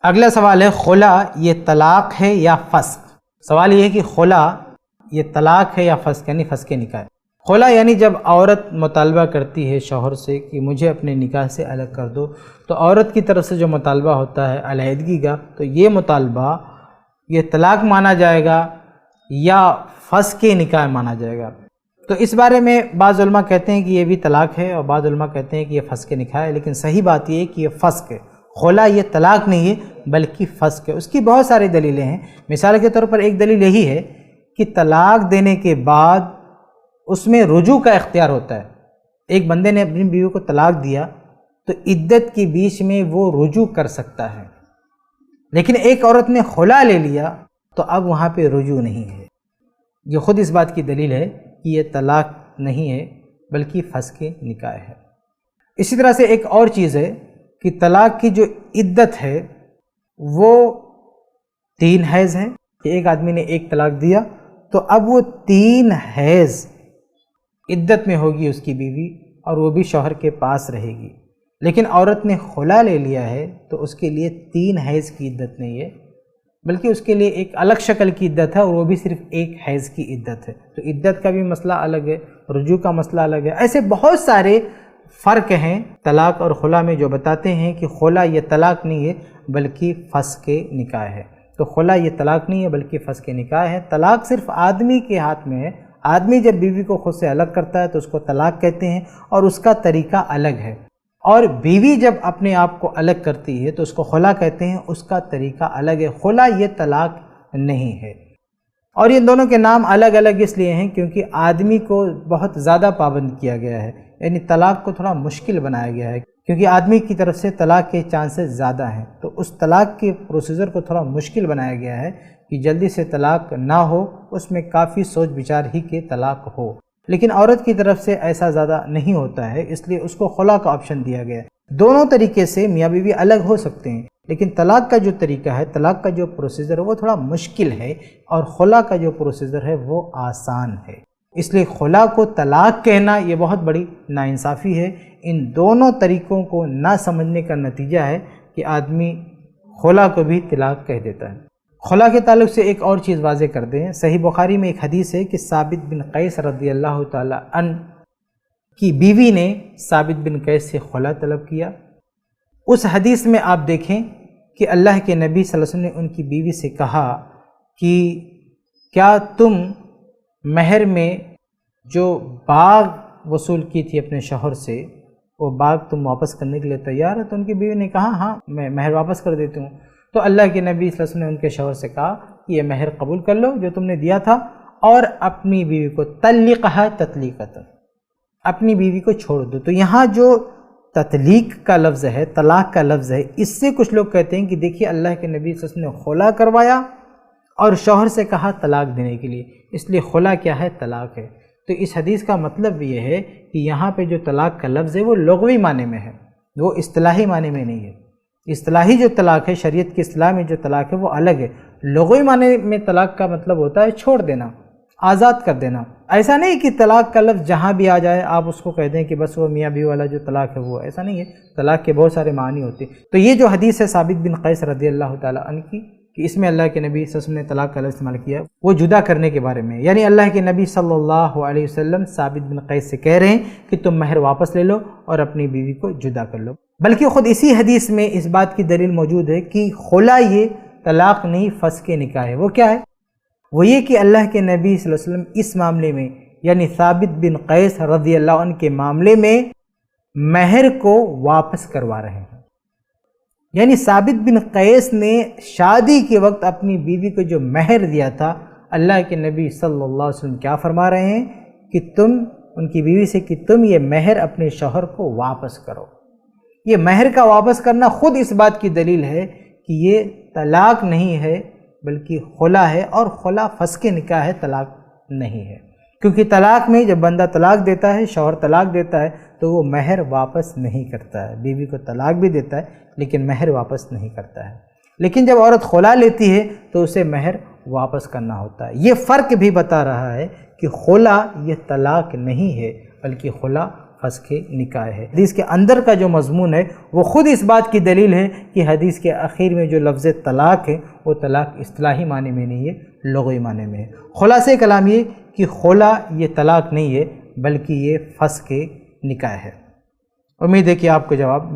اگلا سوال ہے خلا یہ طلاق ہے یا فسخ؟ سوال یہ ہے کہ خلا یہ طلاق ہے یا فسخ، یعنی فسخ نکاح۔ خلا یعنی جب عورت مطالبہ کرتی ہے شوہر سے کہ مجھے اپنے نکاح سے الگ کر دو، تو عورت کی طرف سے جو مطالبہ ہوتا ہے علیحدگی کا، تو یہ مطالبہ یہ طلاق مانا جائے گا یا فسخ نکاح مانا جائے گا؟ تو اس بارے میں بعض علماء کہتے ہیں کہ یہ بھی طلاق ہے، اور بعض علماء کہتے ہیں کہ یہ فسخ نکاح ہے، لیکن صحیح بات یہ ہے کہ یہ فسخ ہے۔ خلا یہ طلاق نہیں ہے بلکہ فسخ ہے۔ اس کی بہت ساری دلیلیں ہیں۔ مثال کے طور پر ایک دلیل یہی ہے کہ طلاق دینے کے بعد اس میں رجوع کا اختیار ہوتا ہے۔ ایک بندے نے اپنی بیوی کو طلاق دیا تو عدت کے بیچ میں وہ رجوع کر سکتا ہے، لیکن ایک عورت نے خلا لے لیا تو اب وہاں پہ رجوع نہیں ہے۔ یہ خود اس بات کی دلیل ہے کہ یہ طلاق نہیں ہے بلکہ فسخ نکاح ہے۔ اسی طرح سے ایک اور چیز ہے کہ طلاق کی جو عدت ہے وہ 3 حیض ہے، کہ ایک آدمی نے ایک طلاق دیا تو اب وہ 3 حیض عدت میں ہوگی اس کی بیوی، اور وہ بھی شوہر کے پاس رہے گی۔ لیکن عورت نے خلا لے لیا ہے تو اس کے لیے 3 حیض کی عدت نہیں ہے، بلکہ اس کے لیے ایک الگ شکل کی عدت ہے، اور وہ بھی صرف 1 حیض کی عدت ہے۔ تو عدت کا بھی مسئلہ الگ ہے، رجوع کا مسئلہ الگ ہے۔ ایسے بہت سارے فرق ہیں طلاق اور خلا میں جو بتاتے ہیں کہ خلا یہ طلاق نہیں ہے بلکہ فسخ نکاح ہے۔ تو خلا یہ طلاق نہیں ہے بلکہ فسخ نکاح ہے۔ طلاق صرف آدمی کے ہاتھ میں ہے۔ آدمی جب بیوی کو خود سے الگ کرتا ہے تو اس کو طلاق کہتے ہیں، اور اس کا طریقہ الگ ہے، اور بیوی جب اپنے آپ کو الگ کرتی ہے تو اس کو خلا کہتے ہیں، اس کا طریقہ الگ ہے۔ خلا یہ طلاق نہیں ہے۔ اور یہ دونوں کے نام الگ الگ اس لیے ہیں کیونکہ آدمی کو بہت زیادہ پابند کیا گیا ہے، یعنی طلاق کو تھوڑا مشکل بنایا گیا ہے، کیونکہ آدمی کی طرف سے طلاق کے چانسز زیادہ ہیں، تو اس طلاق کے پروسیجر کو تھوڑا مشکل بنایا گیا ہے کہ جلدی سے طلاق نہ ہو، اس میں کافی سوچ بچار ہی کے طلاق ہو۔ لیکن عورت کی طرف سے ایسا زیادہ نہیں ہوتا ہے، اس لیے اس کو خلا کا آپشن دیا گیا ہے۔ دونوں طریقے سے میاں بیوی الگ ہو سکتے ہیں، لیکن طلاق کا جو طریقہ ہے، طلاق کا جو پروسیجر ہے وہ تھوڑا مشکل ہے، اور خلا کا جو پروسیجر ہے وہ آسان ہے۔ اس لیے خلا کو طلاق کہنا یہ بہت بڑی ناانصافی ہے۔ ان دونوں طریقوں کو نہ سمجھنے کا نتیجہ ہے کہ آدمی خلا کو بھی طلاق کہہ دیتا ہے۔ خلا کے تعلق سے ایک اور چیز واضح کر دیں، صحیح بخاری میں ایک حدیث ہے کہ ثابت بن قیس رضی اللہ تعالی عنہ کی بیوی نے ثابت بن قیس سے خلا طلب کیا۔ اس حدیث میں آپ دیکھیں کہ اللہ کے نبی صلی اللہ علیہ وسلم نے ان کی بیوی سے کہا کہ کیا تم مہر میں جو باغ وصول کی تھی اپنے شوہر سے، وہ باغ تم واپس کرنے کے لیے تیار ہے؟ تو ان کی بیوی نے کہا ہاں میں مہر واپس کر دیتی ہوں۔ تو اللہ کے نبی صلی اللہ علیہ وسلم نے ان کے شوہر سے کہا کہ یہ مہر قبول کر لو جو تم نے دیا تھا، اور اپنی بیوی کو طلقھا تطلیقۃ، اپنی بیوی کو چھوڑ دو۔ تو یہاں جو تطلیق کا لفظ ہے، طلاق کا لفظ ہے، اس سے کچھ لوگ کہتے ہیں کہ دیکھیے اللہ کے نبی صلی اللہ علیہ وسلم نے خلا کروایا اور شوہر سے کہا طلاق دینے کے لیے، اس لیے خلا کیا ہے؟ طلاق ہے۔ تو اس حدیث کا مطلب یہ ہے کہ یہاں پہ جو طلاق کا لفظ ہے وہ لغوی معنی میں ہے، وہ اصطلاحی معنی میں نہیں ہے۔ اصطلاحی جو طلاق ہے، شریعت کی اصطلاح میں جو طلاق ہے وہ الگ ہے۔ لغوی معنی میں طلاق کا مطلب ہوتا ہے چھوڑ دینا، آزاد کر دینا۔ ایسا نہیں کہ طلاق کا لفظ جہاں بھی آ جائے آپ اس کو کہہ دیں کہ بس وہ میاں بیوی والا جو طلاق ہے وہ، ایسا نہیں ہے۔ طلاق کے بہت سارے معنی ہوتے ہیں۔ تو یہ جو حدیث ہے ثابت بن قیس رضی اللہ تعالیٰ عنہ کی، کہ اس میں اللہ کے نبی صلی اللہ علیہ وسلم نے طلاق کا لفظ استعمال کیا، وہ جدا کرنے کے بارے میں، یعنی اللہ کے نبی صلی اللہ علیہ وسلم ثابت بن قیس سے کہہ رہے ہیں کہ تم مہر واپس لے لو اور اپنی بیوی کو جدا کر لو۔ بلکہ خود اسی حدیث میں اس بات کی دلیل موجود ہے کہ خلا یہ طلاق نہیں فسخ نکاح ہے۔ وہ کیا ہے؟ وہ یہ کہ اللہ کے نبی صلی اللہ علیہ وسلم اس معاملے میں، یعنی ثابت بن قیس رضی اللہ عنہ کے معاملے میں مہر کو واپس کروا رہے ہیں۔ یعنی ثابت بن قیس نے شادی کے وقت اپنی بیوی کو جو مہر دیا تھا، اللہ کے نبی صلی اللہ علیہ وسلم کیا فرما رہے ہیں کہ تم ان کی بیوی سے کہ تم یہ مہر اپنے شوہر کو واپس کرو۔ یہ مہر کا واپس کرنا خود اس بات کی دلیل ہے کہ یہ طلاق نہیں ہے بلکہ خلا ہے، اور خلا فسخ نکاح ہے، طلاق نہیں ہے۔ کیونکہ طلاق میں جب بندہ طلاق دیتا ہے، شوہر طلاق دیتا ہے، تو وہ مہر واپس نہیں کرتا ہے۔ بیوی کو طلاق بھی دیتا ہے لیکن مہر واپس نہیں کرتا ہے۔ لیکن جب عورت خلا لیتی ہے تو اسے مہر واپس کرنا ہوتا ہے۔ یہ فرق بھی بتا رہا ہے کہ خلا یہ طلاق نہیں ہے بلکہ خلا فسخ نکاح ہے۔ حدیث کے اندر کا جو مضمون ہے وہ خود اس بات کی دلیل ہے کہ حدیث کے آخر میں جو لفظ طلاق ہے وہ طلاق اصطلاحی معنی میں نہیں ہے، لغوی معنی میں ہے۔ خلاصہ کلام یہ کہ خلا یہ طلاق نہیں ہے بلکہ یہ فسخ نکاح ہے۔ امید ہے کہ آپ کو جواب